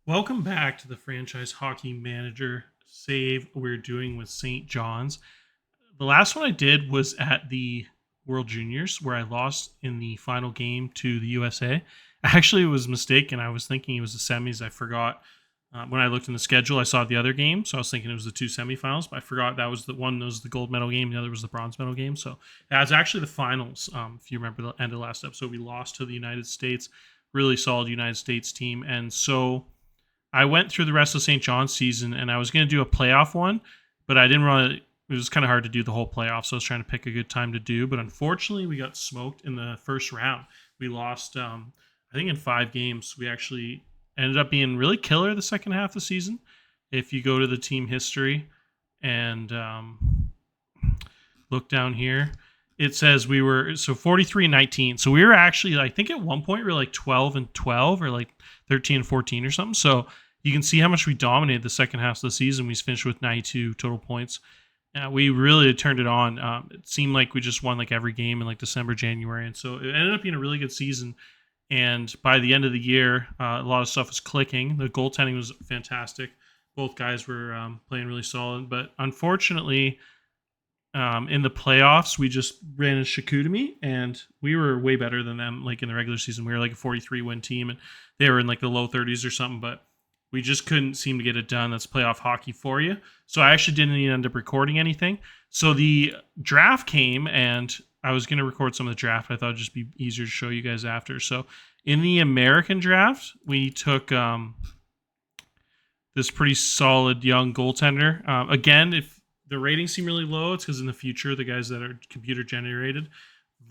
Welcome back to the franchise hockey manager save we're doing with St. John's. The last one I did was at the World Juniors where I lost in the final game to the USA. Actually, it was mistaken. I was thinking it was the semis. I forgot when I looked in the schedule, I saw the other game. So I was thinking it was the two semifinals, but I forgot that was the one that was the gold medal game. The other was the bronze medal game. So that was actually the finals. If you remember the end of the last episode, we lost to the United States. Really solid United States team. And so I went through the rest of St. John's season and I was going to do a playoff one, but I didn't want to. It was kind of hard to do the whole playoff, so I was trying to pick a good time to do. But unfortunately, we got smoked in the first round. We lost, I think, in 5 games. We actually ended up being really killer the second half of the season. If you go to the team history and look down here, it says we were 43-19. So we were actually, I think at one point we were like 12-12 or like 13-14 or something. So you can see how much we dominated the second half of the season. We finished with 92 total points. We really turned it on. It seemed like we just won like every game in like December, January. And so it ended up being a really good season. And by the end of the year, a lot of stuff was clicking. The goaltending was fantastic. Both guys were playing really solid. But unfortunately, in the playoffs, we just ran into Chicoutimi, and we were way better than them. Like in the regular season, we were like a 43-win team, and they were in like the low 30s or something. But we just couldn't seem to get it done. That's playoff hockey for you. So I actually didn't even end up recording anything. So the draft came, and I was going to record some of the draft. I thought it'd just be easier to show you guys after. So in the American draft, we took this pretty solid young goaltender. Again, if the ratings seem really low, it's because in the future, the guys that are computer generated,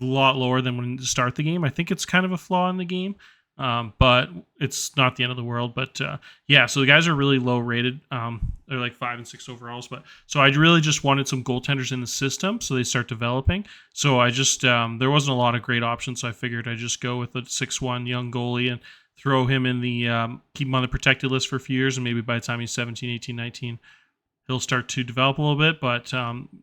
a lot lower than when to start the game. I think it's kind of a flaw in the game. But it's not the end of the world. But yeah, so the guys are really low rated. They're like 5 and 6 overalls. But so I really just wanted some goaltenders in the system so they start developing. So I just there wasn't a lot of great options. So I figured I'd just go with a 6'1" young goalie and throw him in the keep him on the protected list for a few years, and maybe by the time he's 17, 18, 19, he'll start to develop a little bit. But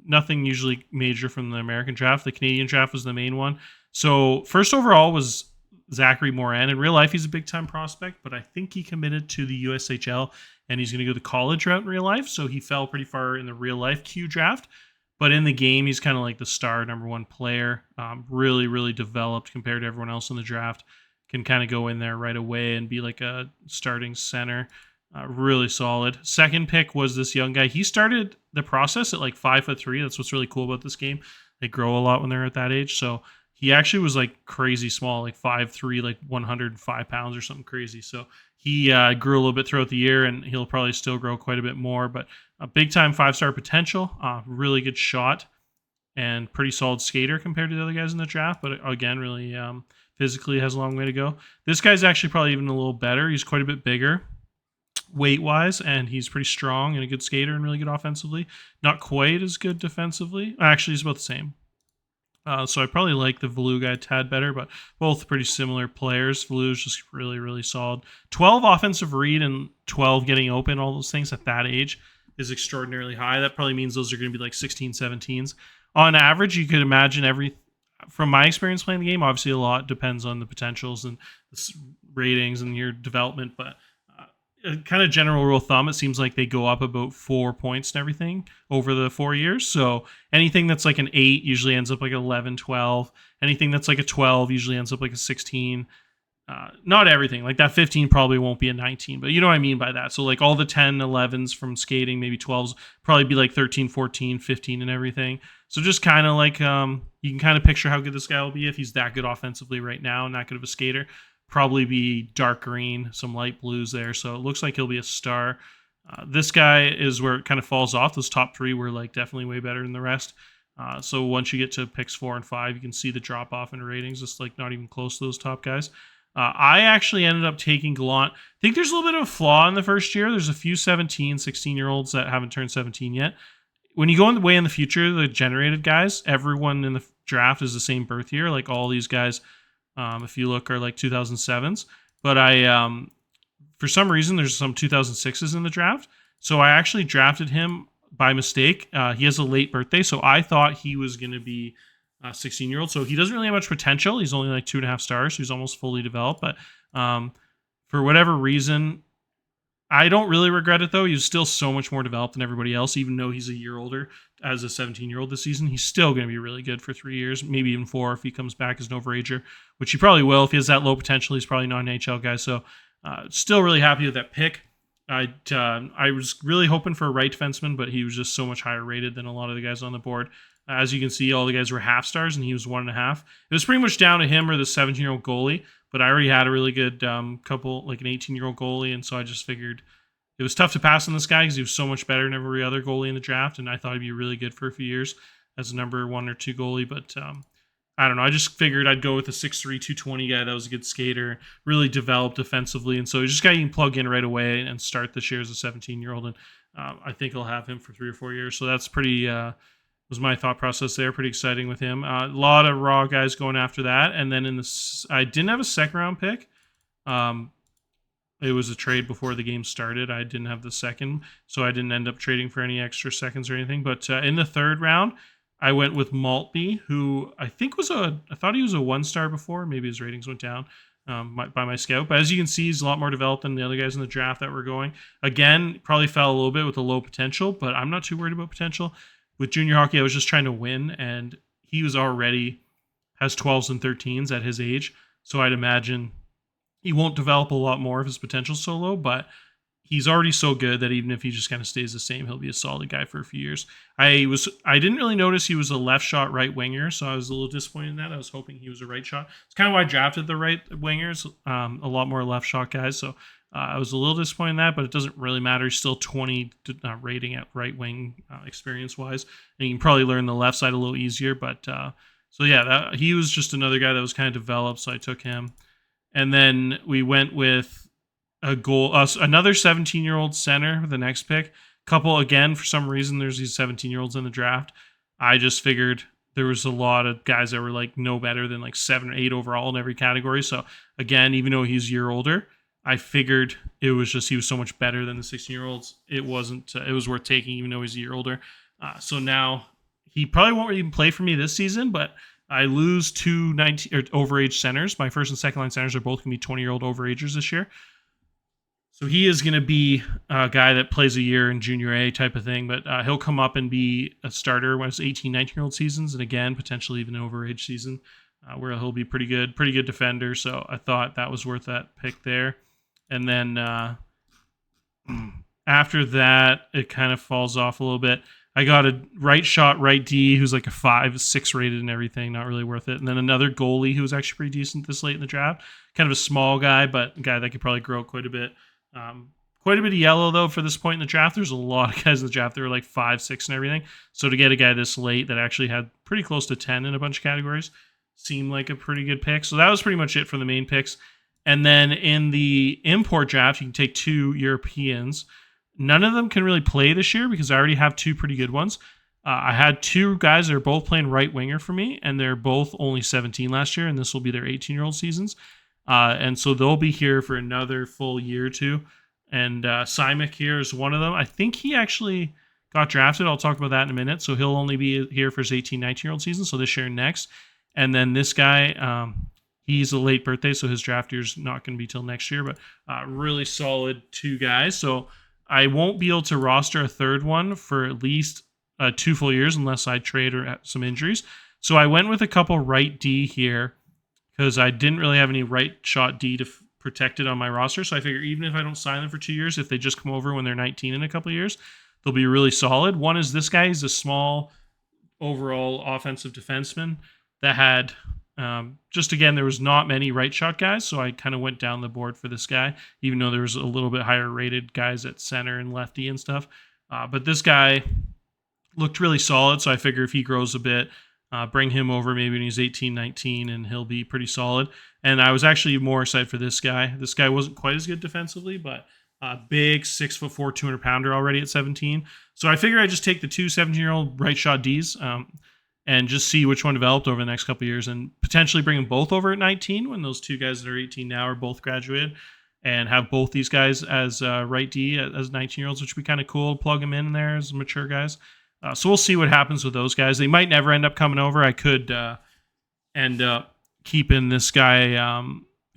nothing usually major from the American draft. The Canadian draft was the main one. So first overall was Zachary Moran. In real life, he's a big-time prospect, but I think he committed to the USHL, and he's going to go the college route in real life, so he fell pretty far in the real-life Q draft. But in the game, he's kind of like the star number one player. Really, really developed compared to everyone else in the draft. Can kind of go in there right away and be like a starting center. Really solid. Second pick was this young guy. He started the process at like 5'3". That's what's really cool about this game. They grow a lot when they're at that age, so he actually was like crazy small, like 5'3", like 105 pounds or something crazy. So he grew a little bit throughout the year, and he'll probably still grow quite a bit more. But a big-time 5-star potential, really good shot, and pretty solid skater compared to the other guys in the draft. But again, really physically has a long way to go. This guy's actually probably even a little better. He's quite a bit bigger weight-wise, and he's pretty strong and a good skater and really good offensively. Not quite as good defensively. Actually, he's about the same. So I probably like the Valu guy a tad better, but both pretty similar players. Valu's just really, really solid. 12 offensive read and 12 getting open, all those things at that age is extraordinarily high. That probably means those are going to be like 16, 17s. On average, you could imagine from my experience playing the game, obviously a lot depends on the potentials and the ratings and your development, but kind of general rule of thumb, it seems like they go up about 4 points and everything over the 4 years. So anything that's like an 8 usually ends up like 11, 12. Anything that's like a 12 usually ends up like a 16. Not everything. Like that 15 probably won't be a 19, but you know what I mean by that. So like all the 10, 11s from skating, maybe 12s, probably be like 13, 14, 15 and everything. So just kind of like you can kind of picture how good this guy will be if he's that good offensively right now and that good of a skater. Probably be dark green, some light blues there. So it looks like he'll be a star. This guy is where it kind of falls off. Those top 3 were like definitely way better than the rest. So once you get to picks 4 and 5, you can see the drop off in ratings. It's like not even close to those top guys. I actually ended up taking Gallant. I think there's a little bit of a flaw in the first year. There's a few 17, 16-year-olds that haven't turned 17 yet. When you go way in the future, the generated guys, everyone in the draft is the same birth year. Like all these guys, if you look, are like 2007s. But for some reason, there's some 2006s in the draft. So I actually drafted him by mistake. He has a late birthday, so I thought he was going to be a 16-year-old. So he doesn't really have much potential. He's only like 2.5 stars. He's almost fully developed. But for whatever reason, I don't really regret it though. He's still so much more developed than everybody else, even though he's a year older as a 17-year-old this season. He's still going to be really good for 3 years, maybe even 4 if he comes back as an overager, which he probably will. If he has that low potential, he's probably not an NHL guy. So still really happy with that pick. I was really hoping for a right defenseman, but he was just so much higher rated than a lot of the guys on the board. As you can see, all the guys were half stars, and he was 1.5. It was pretty much down to him or the 17-year-old goalie, but I already had a really good couple, like an 18-year-old goalie, and so I just figured it was tough to pass on this guy because he was so much better than every other goalie in the draft, and I thought he'd be really good for a few years as a number 1 or 2 goalie, but I don't know. I just figured I'd go with a 6'3", 220 guy that was a good skater, really developed defensively, and so he's just a guy you can plug in right away and start this year as a 17-year-old, and I think I'll have him for 3 or 4 years, so that's pretty... was my thought process there. Pretty exciting with him. A lot of raw guys going after that. And then I didn't have a second round pick. It was a trade before the game started. I didn't have the second, so I didn't end up trading for any extra seconds or anything. But in the third round, I went with Maltby, who I think I thought he was a 1-star before. Maybe his ratings went down by my scout. But as you can see, he's a lot more developed than the other guys in the draft that were going. Again, probably fell a little bit with a low potential, but I'm not too worried about potential. With junior hockey, I was just trying to win, and he was already has 12s and 13s at his age, so I'd imagine he won't develop a lot more of his potential so low, but he's already so good that even if he just kind of stays the same, he'll be a solid guy for a few years. I didn't really notice he was a left shot right winger, so I was a little disappointed in that. I was hoping he was a right shot. It's kind of why I drafted the right wingers, a lot more left shot guys, so I was a little disappointed in that, but it doesn't really matter. He's still 20 rating at right wing experience-wise, and you can probably learn the left side a little easier. But so yeah, he was just another guy that was kind of developed, so I took him. And then we went with another 17-year-old center for the next pick. Couple, again, for some reason, there's these 17-year-olds in the draft. I just figured there was a lot of guys that were like no better than like 7 or 8 overall in every category. So again, even though he's a year older, I figured it was just he was so much better than the 16-year-olds. It wasn't. It was worth taking, even though he's a year older. So now he probably won't even play for me this season. But I lose 2 19 or overage centers. My first and second line centers are both going to be 20-year-old overagers this year. So he is going to be a guy that plays a year in junior A type of thing. But he'll come up and be a starter when it's 18, 19-year-old seasons, and again potentially even an overage season where he'll be pretty good defender. So I thought that was worth that pick there. And then after that, it kind of falls off a little bit. I got a right shot, right D, who's like a 5-6 rated and everything, not really worth it. And then another goalie who was actually pretty decent this late in the draft. Kind of a small guy, but a guy that could probably grow quite a bit. Quite a bit of yellow, though, for this point in the draft. There's a lot of guys in the draft that were like 5, 6 and everything. So to get a guy this late that actually had pretty close to 10 in a bunch of categories seemed like a pretty good pick. So that was pretty much it for the main picks. And then in the import draft, you can take 2 Europeans. None of them can really play this year because I already have 2 pretty good ones. I had 2 guys that are both playing right winger for me, and they're both only 17 last year, and this will be their 18-year-old seasons. And so they'll be here for another full year or 2. And Simek here is one of them. I think he actually got drafted. I'll talk about that in a minute. So he'll only be here for his 18, 19-year-old season, so this year and next. And then this guy... he's a late birthday, so his draft year's not going to be till next year, but really solid 2 guys. So I won't be able to roster a third one for at least 2 full years unless I trade or some injuries. So I went with a couple right D here because I didn't really have any right shot D to protect it on my roster. So I figure even if I don't sign them for 2 years, if they just come over when they're 19 in a couple of years, they'll be really solid. One is this guy. He's a small overall offensive defenseman that had... just again, there was not many right shot guys, so I kind of went down the board for this guy, even though there was a little bit higher rated guys at center and lefty and stuff. But this guy looked really solid, so I figure if he grows a bit, bring him over maybe when he's 18, 19, and he'll be pretty solid. And I was actually more excited for this guy. This guy wasn't quite as good defensively, but big, 6'4", 200-pounder already at 17. So I figure I just take the 2 17-year-old right shot Ds, and just see which one developed over the next couple of years and potentially bring them both over at 19 when those 2 guys that are 18 now are both graduated and have both these guys as right D as 19-year-olds, which would be kind of cool. Plug them in there as mature guys. So we'll see what happens with those guys. They might never end up coming over. I could end up keeping this guy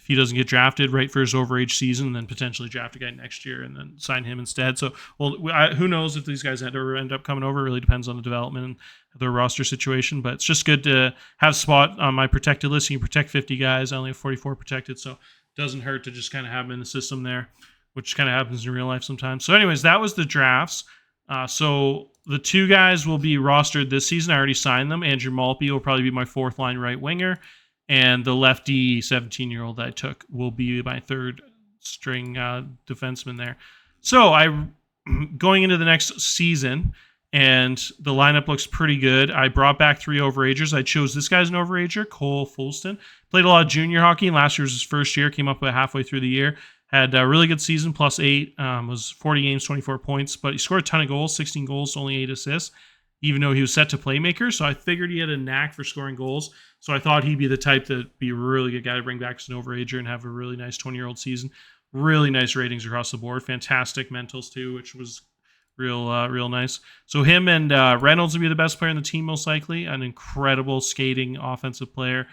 he doesn't get drafted, right for his overage season, and then potentially draft a guy next year and then sign him instead. So, who knows if these guys end up coming over? It really depends on the development and their roster situation. But it's just good to have a spot on my protected list. You can protect 50 guys. I only have 44 protected, so it doesn't hurt to just kind of have them in the system there, which kind of happens in real life sometimes. So anyways, that was the drafts. So the 2 guys will be rostered this season. I already signed them. Andrew Maltby will probably be my 4th line right winger. And the lefty 17-year-old that I took will be my 3rd string defenseman there. So going into the next season, and the lineup looks pretty good. I brought back 3 overagers. I chose this guy's an overager, Cole Fulston. Played a lot of junior hockey, and last year was his first year. Came up about halfway through the year. Had a really good season, +8. Was 40 games, 24 points. But he scored a ton of goals, 16 goals, only 8 assists, even though he was set to playmaker. So I figured he had a knack for scoring goals. So I thought he'd be the type to be a really good guy to bring back as an overager and have a really nice 20-year-old season. Really nice ratings across the board. Fantastic mentals, too, which was real nice. So him and Reynolds will be the best player in the team, most likely. An incredible skating offensive player.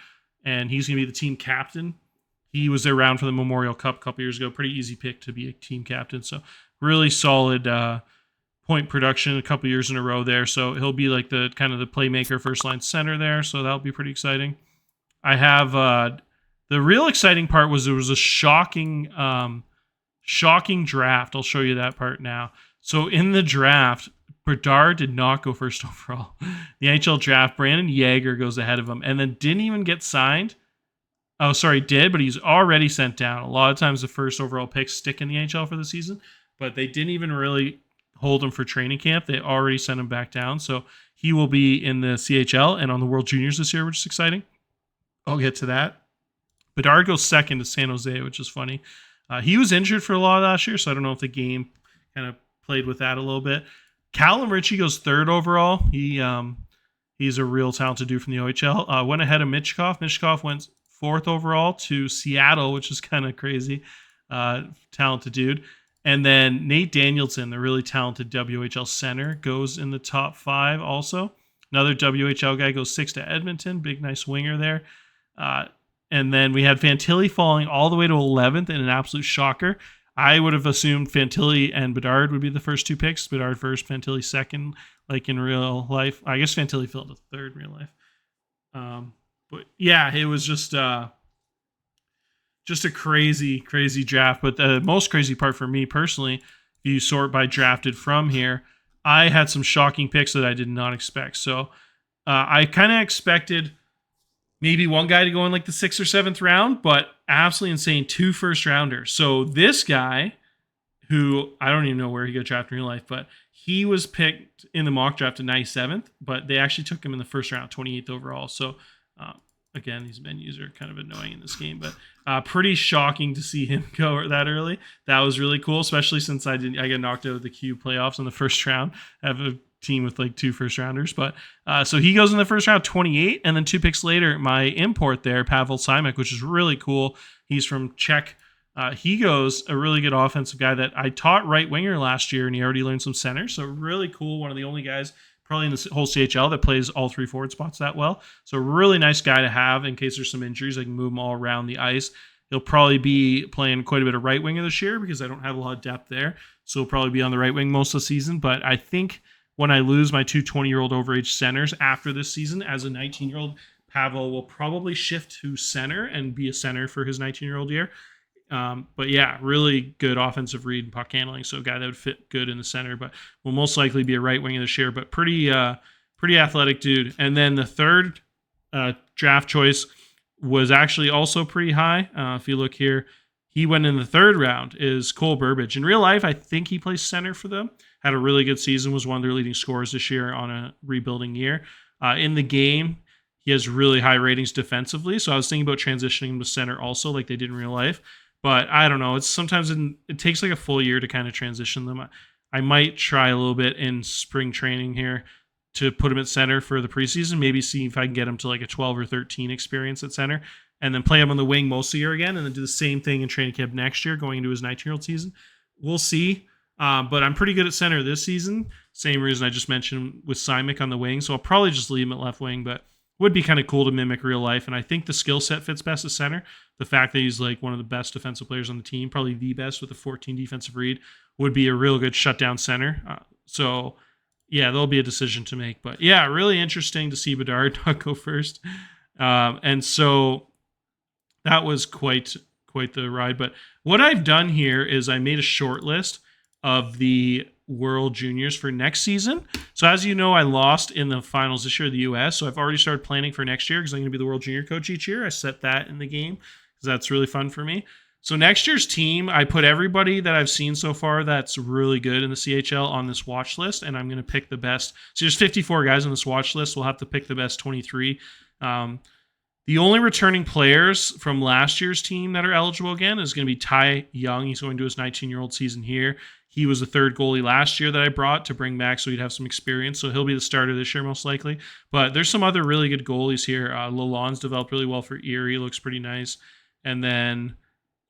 And he's going to be the team captain. He was around for the Memorial Cup a couple years ago. Pretty easy pick to be a team captain. So really solid point production a couple years in a row there. So he'll be like the kind of the playmaker, first line center there. So that'll be pretty exciting. I have the real exciting part was there was a shocking draft. I'll show you that part now. So in the draft, Bedard did not go first overall. The NHL draft, Brandon Yager goes ahead of him and then didn't even get signed. Oh, sorry, did, but he's already sent down. A lot of times the first overall picks stick in the NHL for the season, but they didn't even really hold him for training camp. They already sent him back down. So he will be in the CHL and on the World Juniors this year, which is exciting. I'll get to that. Bedard goes second to San Jose, which is funny. He was injured for a lot of last year, so I don't know if the game kind of played with that a little bit. Callum Ritchie goes 3rd overall. He's a real talented dude from the OHL. Went ahead of Michkov. Michkov went 4th overall to Seattle, which is kind of crazy. Talented dude. And then Nate Danielson, the really talented WHL center, goes in the top 5 also. Another WHL guy goes 6 to Edmonton. Big, nice winger there. And then we had Fantilli falling all the way to 11th in an absolute shocker. I would have assumed Fantilli and Bedard would be the first 2 picks. Bedard first, Fantilli second, like in real life. I guess Fantilli fell to 3rd in real life. But yeah, it was just a crazy draft. But the most crazy part for me personally, if you sort by drafted from here, I had some shocking picks that I did not expect. So I kind of expected maybe one guy to go in like the 6th or 7th round, but absolutely insane 2 first rounders. So this guy, who I don't even know where he got drafted in real life, but he was picked in the mock draft at 97th, but they actually took him in the first round, 28th overall. So again, these menus are kind of annoying in this game, but pretty shocking to see him go that early. That was really cool, especially since I got knocked out of the Q playoffs in the first round. I have a team with like 2 first rounders, but so he goes in the first round, 28, and then 2 picks later, my import there, Pavel Simek, which is really cool. He's from Czech. He goes a really good offensive guy that I taught right winger last year, and he already learned some center. So really cool. One of the only guys probably in the whole CHL that plays all 3 forward spots that well. So really nice guy to have in case there's some injuries. I can move him all around the ice. He'll probably be playing quite a bit of right winger this year because I don't have a lot of depth there. So he'll probably be on the right wing most of the season. But I think when I lose my 2 20-year-old overage centers after this season, as a 19-year-old, Pavel will probably shift to center and be a center for his 19-year-old year. But yeah, really good offensive read and puck handling. So a guy that would fit good in the center, but will most likely be a right winger this year, but pretty athletic dude. And then the 3rd draft choice was actually also pretty high. If you look here, he went in the 3rd round is Cole Burbage. In real life, I think he plays center for them. Had a really good season, was one of their leading scorers this year on a rebuilding year. In the game, he has really high ratings defensively. So I was thinking about transitioning him to center also like they did in real life. But I don't know. It's sometimes it takes like a full year to kind of transition them. I might try a little bit in spring training here to put him at center for the preseason. Maybe see if I can get him to like a 12 or 13 experience at center, and then play him on the wing most of the year again, and then do the same thing in training camp next year, going into his 19-year-old season. We'll see. But I'm pretty good at center this season. Same reason I just mentioned with Simek on the wing. So I'll probably just leave him at left wing. But would be kind of cool to mimic real life. And I think the skill set fits best at center. The fact that he's like one of the best defensive players on the team, probably the best with a 14 defensive read, would be a real good shutdown center. So yeah, there'll be a decision to make. But yeah, really interesting to see Bedard not go first. And so that was quite the ride. But what I've done here is I made a short list of the World Juniors for next season. So as you know, I lost in the finals this year of the U.S., so I've already started planning for next year because I'm going to be the World Junior coach each year. I set that in the game because that's really fun for me. So next year's team, I put everybody that I've seen so far that's really good in the CHL on this watch list, and I'm going to pick the best. So there's 54 guys on this watch list. We'll have to pick the best 23. The only returning players from last year's team that are eligible again is going to be Ty Young. He's going to his 19-year-old season here. He was the third goalie last year that I brought to bring back so he'd have some experience. So he'll be the starter this year most likely. But there's some other really good goalies here. Lalonde's developed really well for Erie. Looks pretty nice. And then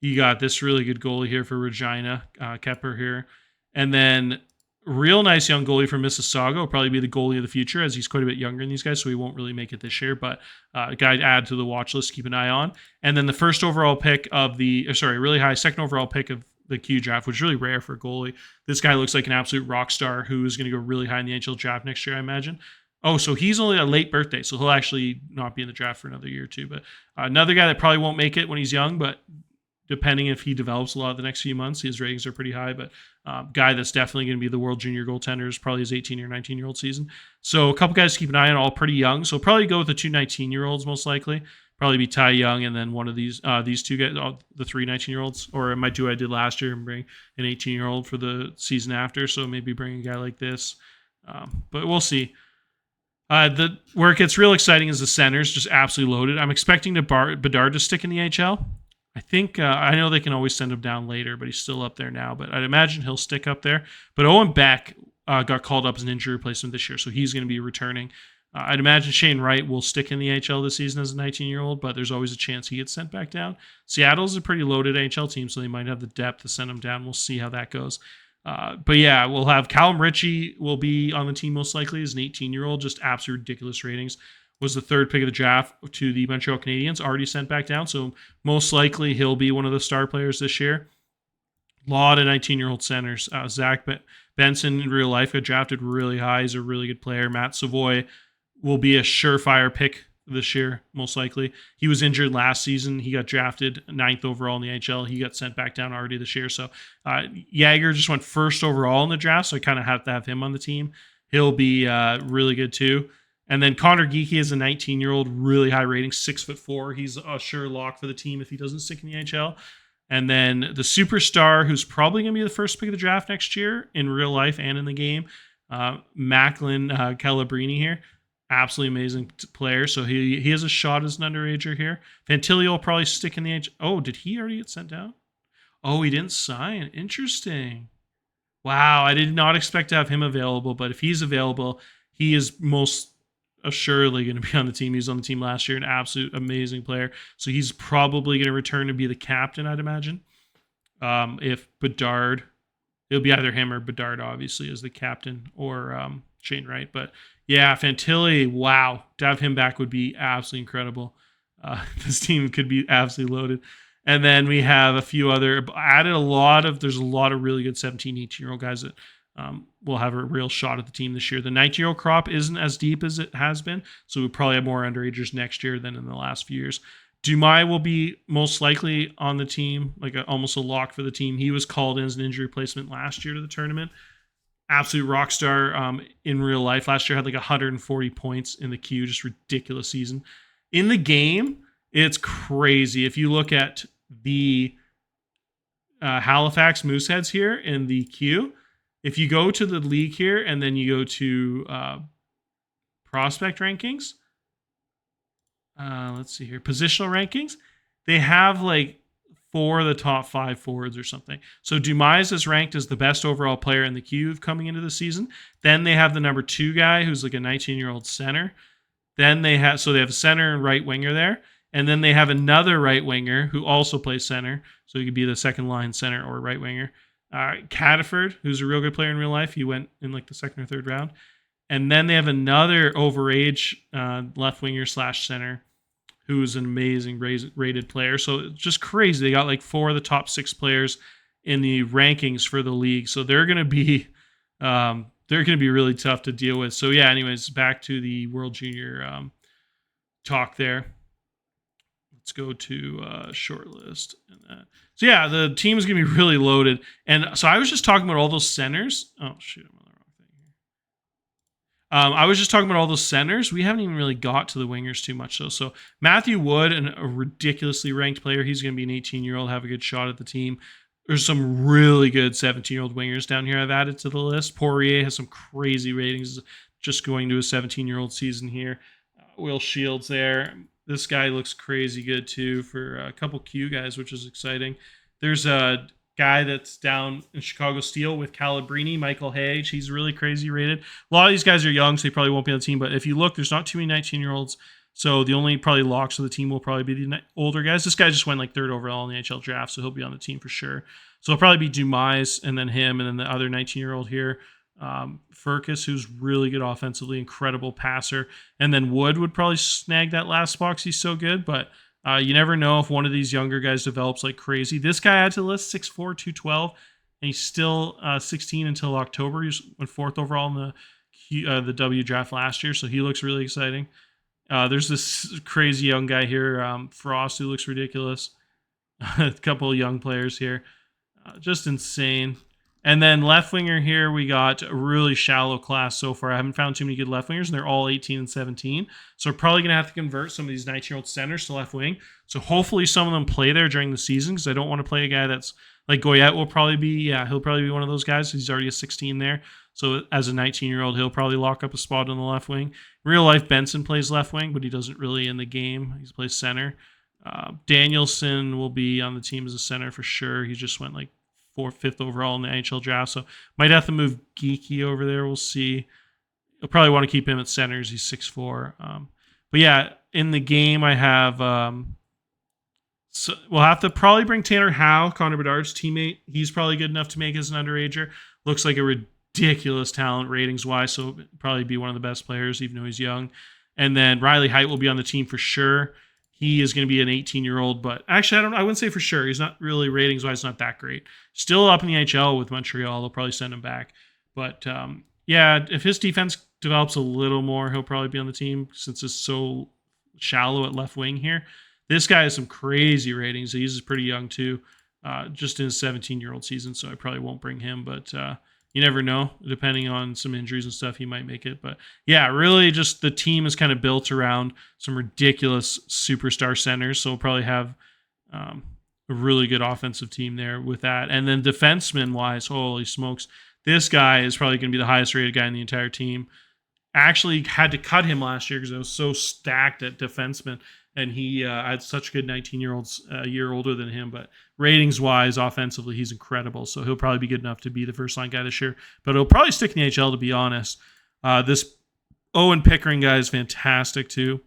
you got this really good goalie here for Regina, Kepper here. And then real nice young goalie from Mississauga will probably be the goalie of the future as he's quite a bit younger than these guys, so he won't really make it this year, but a guy to add to the watch list, keep an eye on. And then the first overall pick of really high second overall pick of the Q draft, which is really rare for a goalie. This guy looks like an absolute rock star who is going to go really high in the NHL draft next year, I imagine. Oh, so he's only a late birthday, so he'll actually not be in the draft for another year or two. But another guy that probably won't make it when he's young, but depending if he develops a lot the next few months, his ratings are pretty high. But guy that's definitely going to be the World Junior goaltender is probably his 18 or 19-year-old season. So a couple guys to keep an eye on, all pretty young. So probably go with the two 19-year-olds most likely. Probably be Ty Young and then one of these two guys, the three 19-year-olds. Or I might do what I did last year and bring an 18-year-old for the season after. So maybe bring a guy like this. But we'll see. Where it gets real exciting is the centers, just absolutely loaded. I'm expecting Bedard to stick in the HL. I think, I know they can always send him down later, but he's still up there now. But I'd imagine he'll stick up there. But Owen Beck got called up as an injury replacement this year, so he's going to be returning. I'd imagine Shane Wright will stick in the HL this season as a 19-year-old, but there's always a chance he gets sent back down. Seattle's a pretty loaded HL team, so they might have the depth to send him down. We'll see how that goes. But yeah, we'll have Callum Ritchie will be on the team most likely as an 18-year-old, just absolute ridiculous ratings. Was the third pick of the draft to the Montreal Canadiens, already sent back down. So most likely he'll be one of the star players this year. A lot of 19-year-old centers. Zach Benson in real life got drafted really high. He's a really good player. Matt Savoy will be a surefire pick this year, most likely. He was injured last season. He got drafted 9th overall in the NHL. He got sent back down already this year. So Yager just went first overall in the draft, so I kind of have to have him on the team. He'll be really good too. And then Connor Geekie is a 19-year-old, really high rating, 6'4". He's a sure lock for the team if he doesn't stick in the NHL. And then the superstar, who's probably going to be the first pick of the draft next year in real life and in the game, Macklin Calabrini here. Absolutely amazing player. So he has a shot as an underager here. Fantilli will probably stick in the NHL. Oh, did he already get sent down? Oh, he didn't sign. Interesting. Wow, I did not expect to have him available, but if he's available, he is most assuredly going to be on the team. He was on the team last year, an absolute amazing player. So he's probably going to return to be the captain, I'd imagine. If Bedard, it'll be either him or Bedard, obviously, as the captain, or Shane Wright. But yeah, Fantilli, wow, to have him back would be absolutely incredible. This team could be absolutely loaded. And then we have a few other, there's a lot of really good 17, 18-year-old guys that will have a real shot at the team this year. The 19-year-old crop isn't as deep as it has been, so we probably have more underagers next year than in the last few years. Dumais will be most likely on the team, like almost a lock for the team. He was called in as an injury replacement last year to the tournament. Absolute rock star in real life. Last year had like 140 points in the Q, just ridiculous season. In the game, it's crazy. If you look at the Halifax Mooseheads here in the Q, if you go to the league here and then you go to prospect rankings, let's see here, positional rankings, they have like 4 of the top 5 forwards or something. So Dumais is ranked as the best overall player in the Q coming into the season. Then they have the number 2 guy who's like a 19-year-old center. Then they have a center and right winger there. And then they have another right winger who also plays center. So he could be the second line center or right winger. Cataford, who's a real good player in real life. He went in like the second or third round. And then they have another overage left winger slash center who's an amazing rated player. So it's just crazy. They got like 4 of the top 6 players in the rankings for the league. So they're going to be really tough to deal with. So yeah, anyways, back to the World Junior talk there. Let's go to short list. So yeah, the team is going to be really loaded. And so I was just talking about all those centers. Oh, shoot. I'm on the wrong thing here. I was just talking about all those centers. We haven't even really got to the wingers too much, though. So Matthew Wood, a ridiculously ranked player. He's going to be an 18-year-old, have a good shot at the team. There's some really good 17-year-old wingers down here I've added to the list. Poirier has some crazy ratings, just going to a 17-year-old season here. Will Shields there. This guy looks crazy good, too, for a couple Q guys, which is exciting. There's a guy that's down in Chicago Steel with Calabrini, Michael Hage. He's really crazy rated. A lot of these guys are young, so they probably won't be on the team. But if you look, there's not too many 19-year-olds. So the only probably locks of the team will probably be the older guys. This guy just went like 3rd overall in the NHL draft, so he'll be on the team for sure. So it'll probably be Dumas and then him and then the other 19-year-old here. Furcus, who's really good offensively, incredible passer. And then Wood would probably snag that last box. He's so good, but you never know if one of these younger guys develops like crazy. This guy had to list 6'4", 212, and he's still 16 until October. He went 4th overall in the W draft last year, so he looks really exciting. There's this crazy young guy here, Frost, who looks ridiculous. A couple of young players here. Just insane. And then left winger here, we got a really shallow class so far. I haven't found too many good left wingers, and they're all 18 and 17. So we're probably going to have to convert some of these 19-year-old centers to left wing. So hopefully some of them play there during the season, because I don't want to play a guy that's like Goyette will probably be. Yeah, he'll probably be one of those guys. He's already a 16 there. So as a 19-year-old, he'll probably lock up a spot on the left wing. In real life, Benson plays left wing, but he doesn't really in the game. He plays center. Danielson will be on the team as a center for sure. He just went like 4th, 5th overall in the NHL draft, so might have to move Geeky over there. We'll see. You'll probably want to keep him at centers. He's 6'4". But yeah, in the game I have. So we'll have to probably bring Tanner Howe, Connor Bedard's teammate. He's probably good enough to make as an underager. Looks like a ridiculous talent ratings wise, so probably be one of the best players even though he's young. And then Riley Height will be on the team for sure. He is going to be an 18-year-old, but actually, I wouldn't say for sure. He's not really ratings-wise not that great. Still up in the HL with Montreal. They'll probably send him back. But yeah, if his defense develops a little more, he'll probably be on the team since it's so shallow at left wing here. This guy has some crazy ratings. He's pretty young too, just in his 17-year-old season, so I probably won't bring him. But you never know. Depending on some injuries and stuff, he might make it. But yeah, really just the team is kind of built around some ridiculous superstar centers. So we'll probably have a really good offensive team there with that. And then defenseman-wise, holy smokes, this guy is probably going to be the highest rated guy in the entire team. Actually had to cut him last year because I was so stacked at defenseman. And he had such good 19-year-olds a year older than him. But ratings-wise, offensively, he's incredible. So he'll probably be good enough to be the first-line guy this year. But he'll probably stick in the HL, to be honest. This Owen Pickering guy is fantastic, too.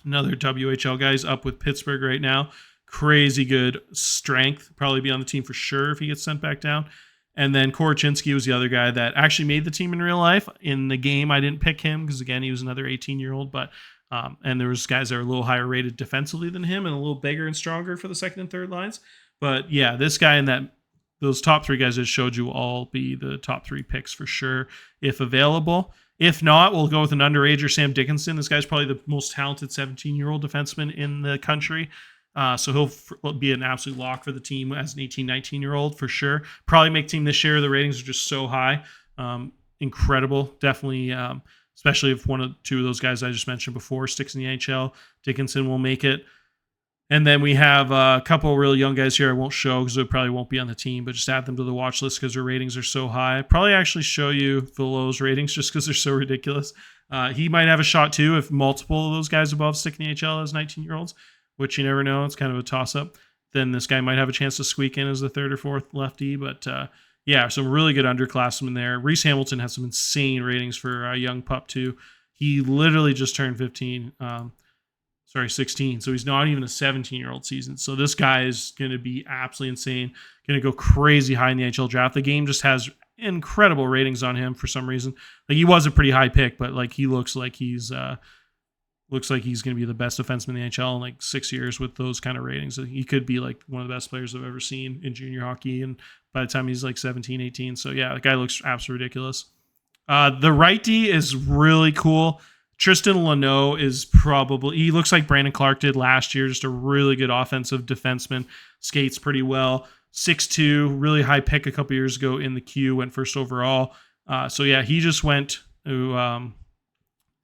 Another WHL guy. He's up with Pittsburgh right now. Crazy good strength. Probably be on the team for sure if he gets sent back down. And then Korchinski was the other guy that actually made the team in real life. In the game, I didn't pick him because, again, he was another 18-year-old. But and there was guys that are a little higher rated defensively than him and a little bigger and stronger for the second and third lines. But yeah, this guy and those top 3 guys I just showed you will all be the top 3 picks for sure if available. If not, we'll go with an underager, Sam Dickinson. This guy's probably the most talented 17-year-old defenseman in the country. So he'll be an absolute lock for the team as an 18, 19-year-old for sure. Probably make team this year. The ratings are just so high. Incredible. Definitely, especially if 1 or 2 of those guys I just mentioned before sticks in the NHL. Dickinson will make it. And then we have a couple of really young guys here I won't show because they probably won't be on the team, but just add them to the watch list because their ratings are so high. Probably actually show you Philo's ratings just because they're so ridiculous. He might have a shot too if multiple of those guys above stick in the HL as 19-year-olds, which you never know. It's kind of a toss-up. Then this guy might have a chance to squeak in as the 3rd or 4th lefty, but yeah, some really good underclassmen there. Reese Hamilton has some insane ratings for a young pup too. He literally just turned 16. So he's not even a 17-year-old season. So this guy is going to be absolutely insane. Going to go crazy high in the NHL draft. The game just has incredible ratings on him for some reason. Like, he was a pretty high pick, but like he looks like he's going to be the best defenseman in the NHL in like 6 years with those kind of ratings. He could be like one of the best players I've ever seen in junior hockey, and by the time he's like 17, 18. So yeah, the guy looks absolutely ridiculous. The right D is really cool. Tristan Leno he looks like Brandon Clark did last year, just a really good offensive defenseman, skates pretty well. 6'2", really high pick a couple years ago in the Q, went first overall. So yeah, he just went to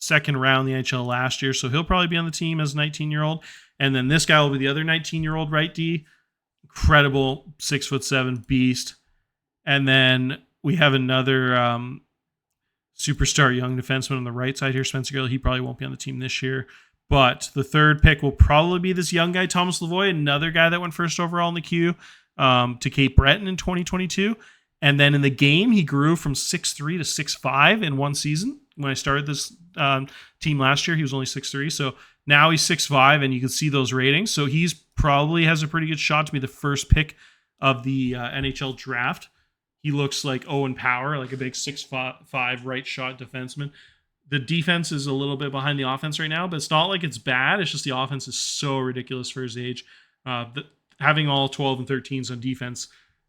second round in the NHL last year, so he'll probably be on the team as a 19-year-old. And then this guy will be the other 19-year-old right D. Incredible 6'7" beast. And then we have another superstar young defenseman on the right side here, Spencer Gill. He probably won't be on the team this year. But the third pick will probably be this young guy, Thomas Lavoie, another guy that went first overall in the Q, to Cape Breton in 2022. And then in the game, he grew from 6'3" to 6'5" in one season. When I started this team last year, he was only 6'3". So now he's 6'5", and you can see those ratings. So he's probably has a pretty good shot to be the first pick of the NHL draft. He looks like Owen Power, like a big 6'5" right shot defenseman. The defense is a little bit behind the offense right now, but it's not like it's bad. It's just the offense is so ridiculous for his age. Having all 12 and 13s on defense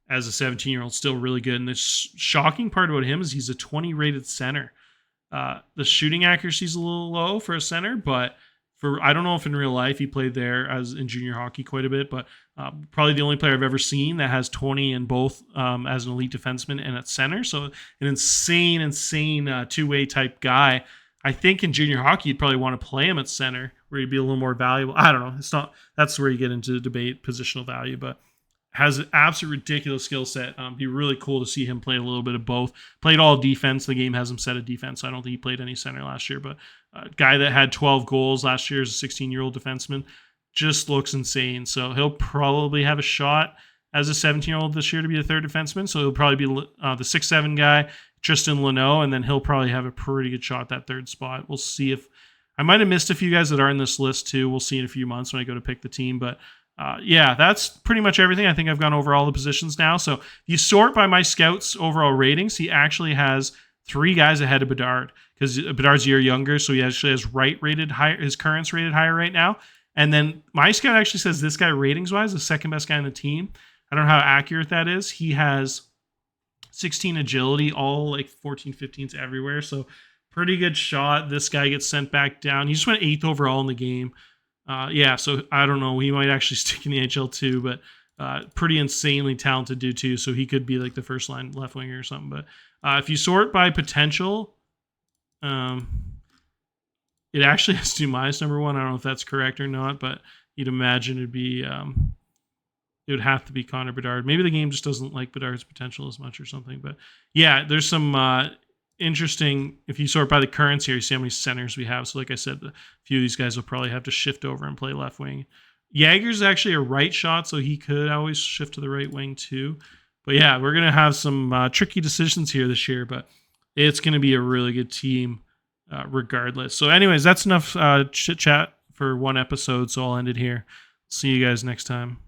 as a 17-year-old still really good. And the shocking part about him is he's a 20 rated center. The shooting accuracy is a little low for a center, but I don't know if in real life he played there as in junior hockey quite a bit, but probably the only player I've ever seen that has 20 in both as an elite defenseman and at center. So an insane two-way type guy. I think in junior hockey you'd probably want to play him at center where he'd be a little more valuable. I don't know. It's not. That's where you get into the debate positional value, but has an absolute ridiculous skill set. Be really cool to see him play a little bit of both. Played all defense. The game has him set at defense, so I don't think he played any center last year. But a guy that had 12 goals last year as a 16-year-old defenseman just looks insane. So he'll probably have a shot as a 17-year-old this year to be the third defenseman. So he'll probably be the 6'7" guy, Tristan Leno, and then he'll probably have a pretty good shot at that third spot. We'll see if I might have missed a few guys that are in this list too. We'll see in a few months when I go to pick the team, but yeah, that's pretty much everything. I think I've gone over all the positions now. So if you sort by my scouts' overall ratings, he actually has 3 guys ahead of Bedard because Bedard's a year younger, so he actually has his current's rated higher right now. And then my scout actually says this guy ratings-wise, the second best guy on the team. I don't know how accurate that is. He has 16 agility, all like 14, 15s everywhere. So pretty good shot. This guy gets sent back down. He just went 8th overall in the game. Yeah, so I don't know. He might actually stick in the HL too, but pretty insanely talented dude too. So he could be like the first line left winger or something. But if you sort by potential, it actually has to do minus number 1. I don't know if that's correct or not, but you'd imagine it'd be it would have to be Connor Bedard. Maybe the game just doesn't like Bedard's potential as much or something. But yeah, there's some interesting, if you sort by the currents here, you see how many centers we have. So like I said, a few of these guys will probably have to shift over and play left wing. Jager's actually a right shot, so he could always shift to the right wing too. But yeah, we're going to have some tricky decisions here this year, but it's going to be a really good team regardless. So anyways, that's enough chit chat for one episode, so I'll end it here. See you guys next time.